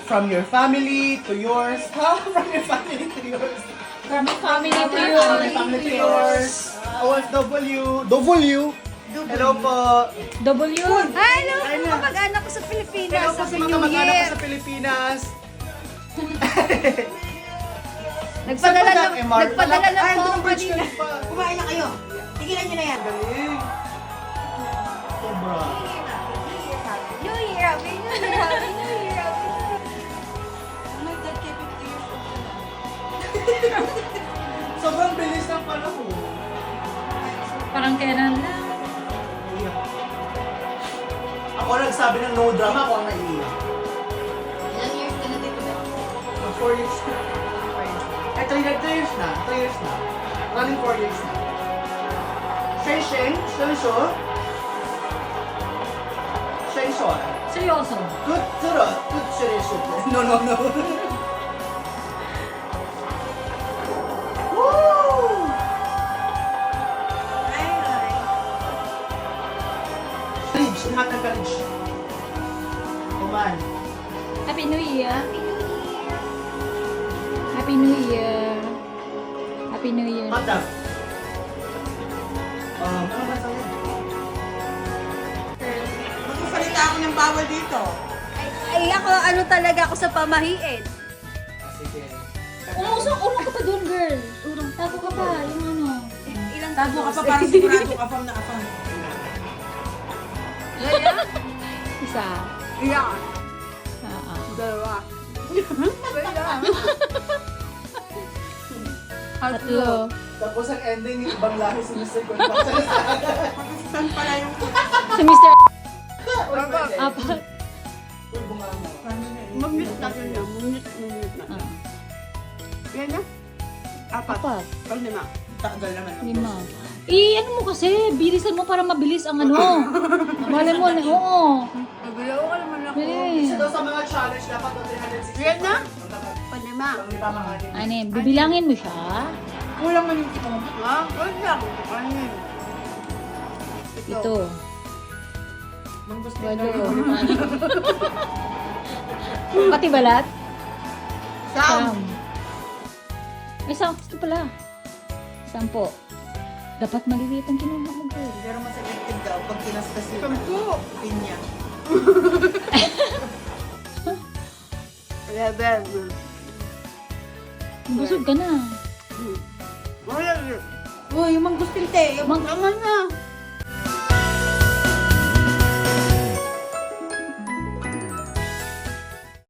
From your family to yours. Ha? From your family to yours. From my family to From yours. my family to yours. OFW. W. Hello po. W. Hello po, kamag-anak ko sa Pilipinas. Hello po sa mga kamag-anak ko sa Pilipinas. Nagpadala Saan lang, ba MR? nagpadala lang Ay, po doon ako bridge kanina. pa. Kumain na kayo. Tigilan nyo na yan. Galing. Sobra. New Year, Happy New Year, Happy New Year, Happy New Year. Oh my God, kaya 50 years old na. Sobrang bilis ng panahon. Parang kailan lang. Ako nagsabi ng no drama, ako ang naiiyak. Ilang years ka na dito ba? 4 years na. Eh, 3 years na. 3 years na. Running 4 years na. Sheng, Shensho. Shensho. Seryoso. Good, good Shensho. No. Woo! Ay, ay. College, lahat ng college. Kuman. Happy New Year. Happy New Year. Happy New Year. Madam. Ano ba sa'yo? Magsasalita ako ng bawal dito. Ay, ako, ano talaga ako sa pamahiin. Sige. Umusok, ka pa doon, girl. Tago ka pa, yung ano. Ilang Tago ka pa parang sigurado afam na afam. Isa. Ilang. Ah. Dalawa. Tatlo. Tapos ang ending, yung ibang lahi sinusikot pa sa Saan pala yung... Si Mr. Uy, pwede. Apat. Uy, bumama. Mag-mute na yun yan. Mag-mute na. Ah, Yan na? Apat. apat. Pag lima. Tagal naman. 5. Ano mo kasi, bilisan mo para mabilis ang ano. Malay mo, oo. Nagulaw ka naman ako. Bilis. Isa daw sa mga challenge dapat na 360. Yan na? Panima. Ang lima mga Ano, bibilangin mo siya? Kulang man yung ito. Ha? Huwag lang. Kanin. Ito. Nung gusto Walo. Pati balat? Sam. Ay, ito pala. 10. Dapat maliliit ang kinuha mo, girl. Pero mas effective daw pag kinastas yung Sampu. pinya. 11. Busog ka na. Wala yun. Oh, yung manggustin te. Yung Naman na.